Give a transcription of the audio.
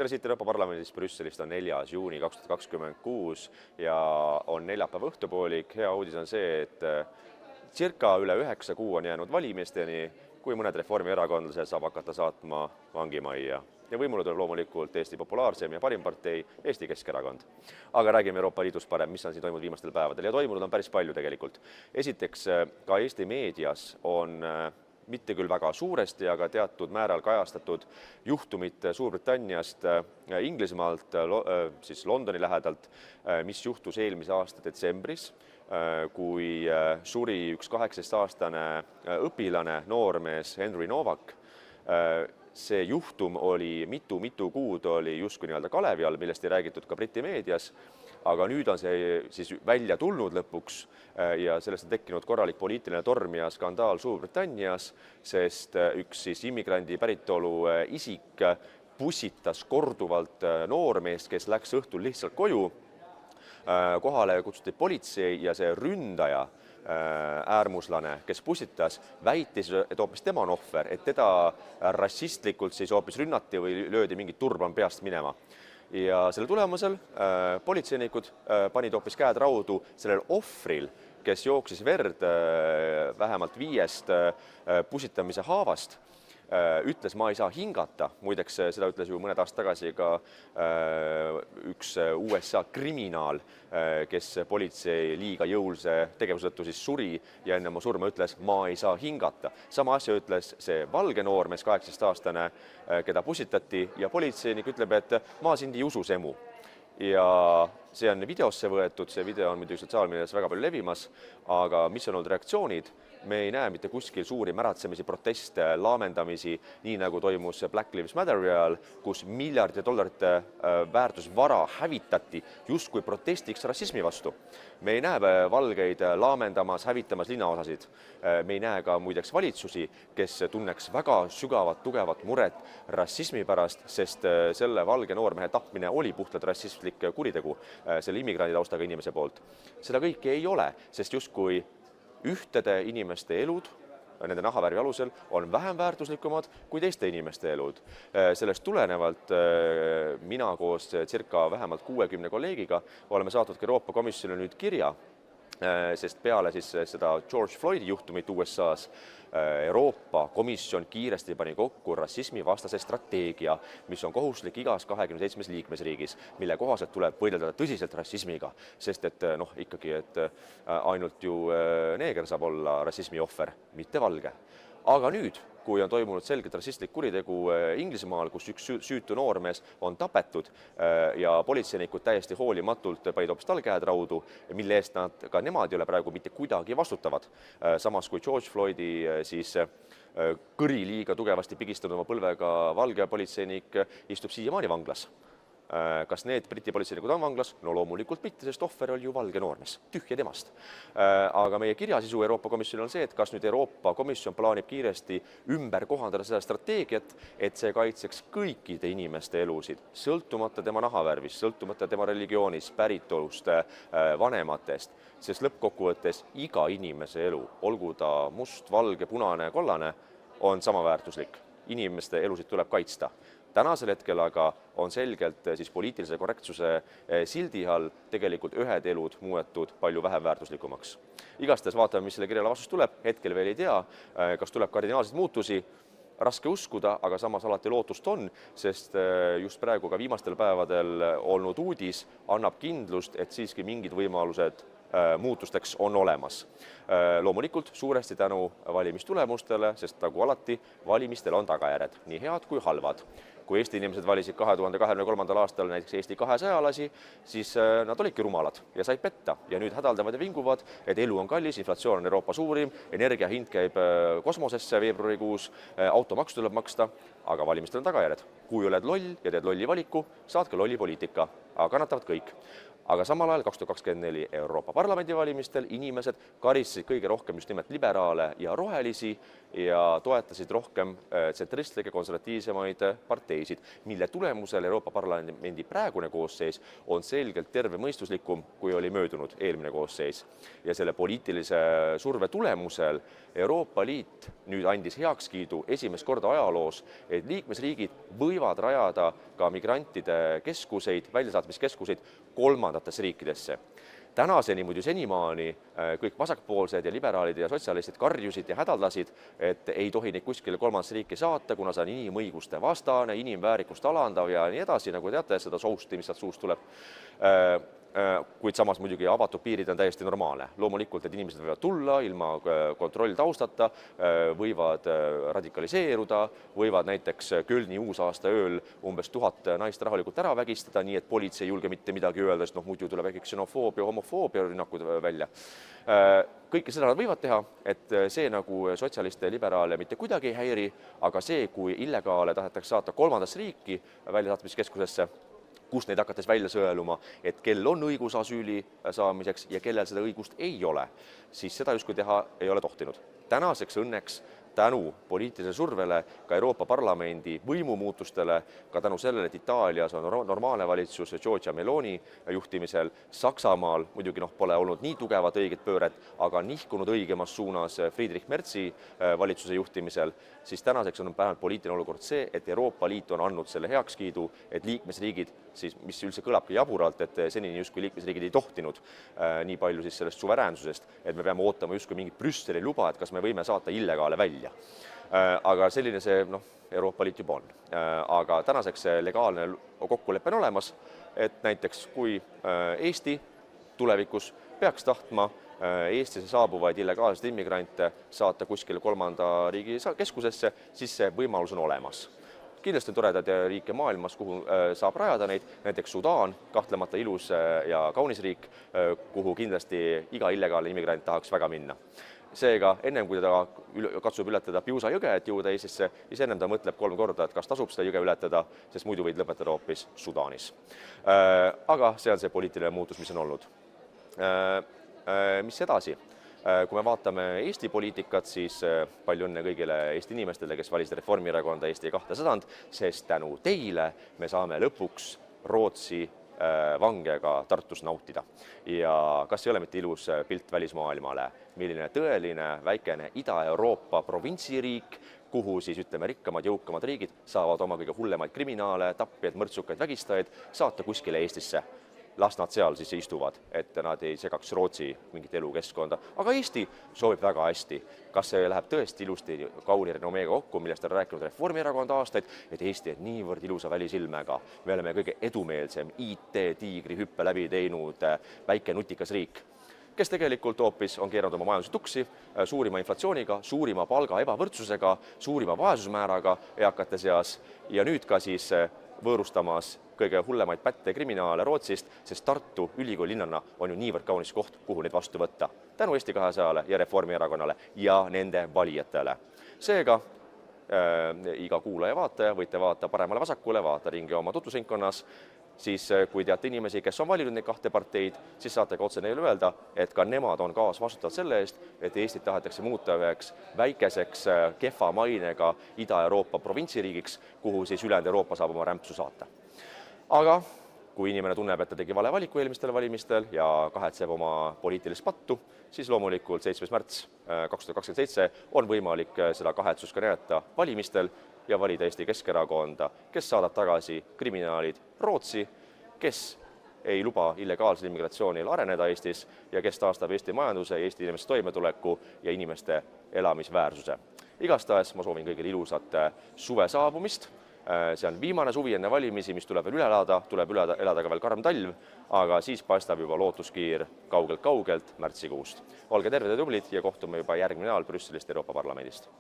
Tere siit Euroopa Parlamendist Brüsselist on 4. juuni 2026 ja on neljapäeva õhtupoolik. Hea uudis on see, et circa üle 9 kuu on jäänud valimisteni, kui mõned reformierakondlased saab hakata saatma vangimajja. Ja võimule tuleb loomulikult Eesti populaarsem ja parim partei, Eesti Keskerakond. Aga räägime Euroopa Liidus parem, mis on siin toimunud viimastel päevadel. Ja toimunud on päris palju tegelikult. Esiteks, ka Eesti meedias on mitte küll väga suuresti, aga teatud määral kajastatud juhtumit Suurbritanniast, Inglismaalt, siis Londoni lähedalt, mis juhtus eelmise aasta detsembris, kui suri üks 18-aastane õpilane, noormees Henry Novak. See juhtum oli mitu kuud oli justkui nii-öelda kalevi all, millest ei räägitud ka Briti meedias, aga nüüd on see siis välja tulnud lõpuks ja sellest on tekkinud korralik poliitiline torm ja skandaal Suurbritannias, sest üks siis immigrandi päritolu isik pussitas korduvalt noormeest, kes läks õhtul lihtsalt koju. Kohale kutsuti politsei ja see ründaja, äärmuslane, kes pussitas, väitis, et hoopis tema on ohver, et teda rassistlikult siis hoopis rünnati või löödi mingit turban peast minema. Ja selle tulemusel politseinikud panid hoopis käed raudu sellel ohvril, kes jooksis verd vähemalt 5 pussitamise haavast, ütles, ma ei saa hingata. Muideks seda ütles ju mõned aastad tagasi ka üks USA kriminaal, kes politsei liiga jõulise tegevuse tõttu siis suri ja enne oma surma ütles, ma ei saa hingata. Sama asja ütles see valge noormees, 18-aastane, keda pussitati ja politseinik ütleb, et ma sind ei usu, semu. Ja see on videosse võetud, see video on muidugi sotsiaalmeedias väga palju levimas, aga mis on olnud reaktsioonid? Me ei näe mitte kuskil suuri märatsemisi, proteste, laamendamisi, nii nagu toimus Black Lives Matter ajal, kus miljardite dollarite väärtusvara hävitati justkui protestiks rassismi vastu. Me ei näe valgeid laamendamas, hävitamas linnaosasid. Me ei näe ka muideks valitsusi, kes tunneks väga sügavat, tugevat muret rassismi pärast, sest selle valge noormehe tapmine oli puhtalt rassistlik kuritegu selle immigrandi taustaga inimese poolt. Seda kõike ei ole, sest justkui ühtede inimeste elud, nende nahavärvi alusel, on vähem väärtuslikumad kui teiste inimeste elud. Sellest tulenevalt mina koos circa vähemalt 60 kolleegiga oleme saatnud Euroopa Komisjonile nüüd kirja, sest peale siis seda George Floydi juhtumit USA's Euroopa Komisjon kiiresti pani kokku rassismi vastase strateegia, mis on kohustuslik igas 27 liikmesriigis, mille kohaselt tuleb võidelda tõsiselt rassismiga, sest et ikkagi, et ainult ju neeger saab olla rassismi ohver, mitte valge. Aga nüüd, kui on toimunud selgelt rassistlik kuritegu Inglismaal, kus üks süütu noormees on tapetud ja politseinikud täiesti hoolimatult panid hoopis tal käed raudu, mille eest ka nemad ei ole praegu mitte kuidagi vastutavad. Samas kui George Floydi siis kõri liiga tugevasti pigistanud oma põlvega valge politseinik istub siiamaani vanglas. Kas need Briti politseinikud on vanglas? No loomulikult mitte, sest ohver oli ju valge noormees, tühja temast. Aga meie kirjasisu Euroopa Komisjonil on see, et kas nüüd Euroopa Komisjon plaanib kiiresti ümber kohandada seda strateegiat, et see kaitseks kõikide inimeste elusid, sõltumata tema nahavärvist, sõltumata tema religioonist, päritolust, vanematest, sest lõppkokkuvõttes iga inimese elu, olgu ta must, valge, punane, kollane, on samaväärtuslik. Inimeste elusid tuleb kaitsta. Tänasel hetkel aga on selgelt siis poliitilise korrektsuse sildi all tegelikult ühed elud muuetud palju vähem väärtuslikumaks. Igastahes vaatame, mis selle kirjale vastus tuleb. Hetkel veel ei tea, kas tuleb kardinaalseid muutusi. Raske uskuda, aga samas alati lootust on, sest just praegu ka viimastel päevadel olnud uudis annab kindlust, et siiski mingid võimalused muutusteks on olemas. Loomulikult suuresti tänu valimistulemustele, sest nagu alati valimistel on tagajärjed, nii head kui halvad. Kui Eesti inimesed valisid 2023. aastal näiteks Eesti 200-lasi, siis nad olidki rumalad ja said petta. Ja nüüd hädaldavad ja vinguvad, et elu on kallis, inflatsioon on Euroopa suurim, energia hind käib kosmosesse veebruarikuus, automaksu tuleb maksta, aga valimistel on tagajärjed. Kui oled loll ja teed lolli valiku, saad ka lolli poliitika, aga kannatavad kõik. aga samal ajal 2024 Euroopa Parlamendi valimistel inimesed karistasid kõige rohkem just nimelt liberaale ja rohelisi ja toetasid rohkem tsentristlikke konservatiivsemaid parteisid, mille tulemusel Euroopa Parlamendi praegune koosseis on selgelt tervemõistuslikum, kui oli möödunud eelmine koosseis. Ja selle poliitilise surve tulemusel Euroopa Liit nüüd andis heakskiidu esimest korda ajaloos, et liikmesriigid võivad rajada ka migrantide keskuseid, väljasaatmiskeskuseid kolmandates riikidesse. Tänaseni muidu senimaani kõik vasakpoolsed ja liberaalid ja sotsialistid karjusid ja hädaldasid, et ei tohi neid kuskile kolmandasse riiki saata, kuna see on inimõiguste vastane, inimväärikust alandav ja nii edasi, nagu teate, seda sousti, mis sealt suust tuleb. Kuid samas muidugi avatud piirid on täiesti normaalne. Loomulikult, et inimesed võivad tulla ilma kontroll taustata, võivad radikaliseeruda, võivad näiteks Kölni uusaasta ööl umbes 1000 naist rahulikult ära vägistada, nii et politsei ei julge mitte midagi öelda, sest muidu tuleb äkki ksenofoobia, homofoobia rünnakud välja. Kõike seda nad võivad teha, et see nagu sotsialiste ja liberaale mitte kuidagi ei häiri, aga see, kui illegaale tahetakse saata kolmandasse riiki väljasaatmiskeskusesse, kus neid hakates välja sõeluma, et kel on õigus asüüli saamiseks ja kellel seda õigust ei ole, siis seda justkui teha ei ole tohtinud. Tänaseks õnneks tänu poliitilisele survele, ka Euroopa Parlamendi võimumuutustele, ka tänu sellele, et Itaalias on normaalne valitsus Giorgia Meloni juhtimisel, Saksamaal muidugi pole olnud nii tugevat õiget pööret, aga nihkunud õigemas suunas Friedrich Merzi valitsuse juhtimisel, siis tänaseks on vähemalt poliitiline olukord see, et Euroopa Liit on andnud selle heakskiidu, et liikmesriigid, siis, mis üldse kõlabki jaburalt, et senini justkui liikmesriigid ei tohtinud nii palju siis sellest suveräänsusest, et me peame ootama justkui mingit Brüsseli luba, et kas me võime saata illegaale välja. Aga selline see Euroopa Liit juba on. Aga tänaseks legaalne kokkulepe on olemas, et näiteks kui Eesti tulevikus peaks tahtma Eestisse saabuvaid illegaalseid immigrante saata kuskile kolmanda riigi keskusesse, siis see võimalus on olemas. Kindlasti on toredad riike maailmas, kuhu saab rajada neid, näiteks Sudaan, kahtlemata ilus ja kaunis riik, kuhu kindlasti iga illegaalne immigrant tahaks väga minna. Seega, ennem kui ta katsub ületada Piusa jõge, et jõuda Eestisse, siis ennem ta mõtleb 3 korda, et kas tasub seda jõge ületada, sest muidu võid lõpetada hoopis Sudaanis. Aga see on see poliitiline muutus, mis on olnud. Mis edasi? Kui me vaatame Eesti poliitikat, siis palju õnne kõigile Eesti inimestele, kes valisid Reformierakonda Eesti 200, sest tänu teile me saame lõpuks Rootsi vange ka Tartus nautida. Ja kas ei ole mitte ilus pilt välismaailmale, milline tõeline väikene Ida-Euroopa provintsiriik, kuhu siis ütleme rikkamad, jõukamad riigid saavad oma kõige hullemaid kriminaale, tapjaid, mõrtsukaid, vägistajaid saata kuskile Eestisse. Las nad seal siis istuvad, et nad ei segaks Rootsi mingit elukeskkonda. Aga Eesti soovib väga hästi. Kas see läheb tõesti ilusti kauni renomeega kokku, millest on rääkinud Reformierakond aastaid, et Eesti on niivõrd ilusa välisilmega. Me oleme kõige edumeelsem IT-tiigri hüppe läbi teinud väike nutikas riik, kes tegelikult hoopis on keeranud oma majanduse tuksi suurima inflatsiooniga, suurima palga ebavõrdsusega, suurima vaesusmääraga eakate seas ja nüüd ka siis võõrustamas kõige hullemaid pätte kriminaale Rootsist, sest Tartu ülikooli linnana on ju niivõrd kaunis koht, kuhu neid vastu võtta. Tänu Eesti 200-le ja Reformierakonnale ja nende valijatele. Seega, iga kuulaja vaataja võite vaata paremale vasakule, vaata ringi oma tutvusringkonnas, siis kui teate inimesi, kes on valinud neid 2 parteid, siis saate ka otse neile öelda, et ka nemad on kaasvastutavad selle eest, et Eestit tahetakse muuta üheks väikeseks kehva mainega Ida-Euroopa provintsiriigiks, kuhu siis ülejäänud Euroopa saab oma rämpsu saata. Aga kui inimene tunneb, et ta tegi vale valiku eelmistel valimistel ja kahetseb oma poliitilist pattu, siis loomulikult 7. märts 2027 on võimalik seda kahetsust ka näidata valimistel ja valida Eesti Keskerakonda, kes saadab tagasi kriminaalid Rootsi, kes ei luba illegaalsel immigratsioonil areneda Eestis ja kes taastab Eesti majanduse, Eesti inimeste toimetuleku ja inimeste elamisväärsuse. Igastahes ma soovin kõigile ilusat suve saabumist. See on viimane suvi enne valimisi, mis tuleb veel üle elada, tuleb üle elada ka veel karm talv, aga siis paistab juba lootuskiir kaugelt märtsikuust. Olge terved ja tublid ja kohtume juba järgmine nädal Brüsselist Euroopa Parlamendist.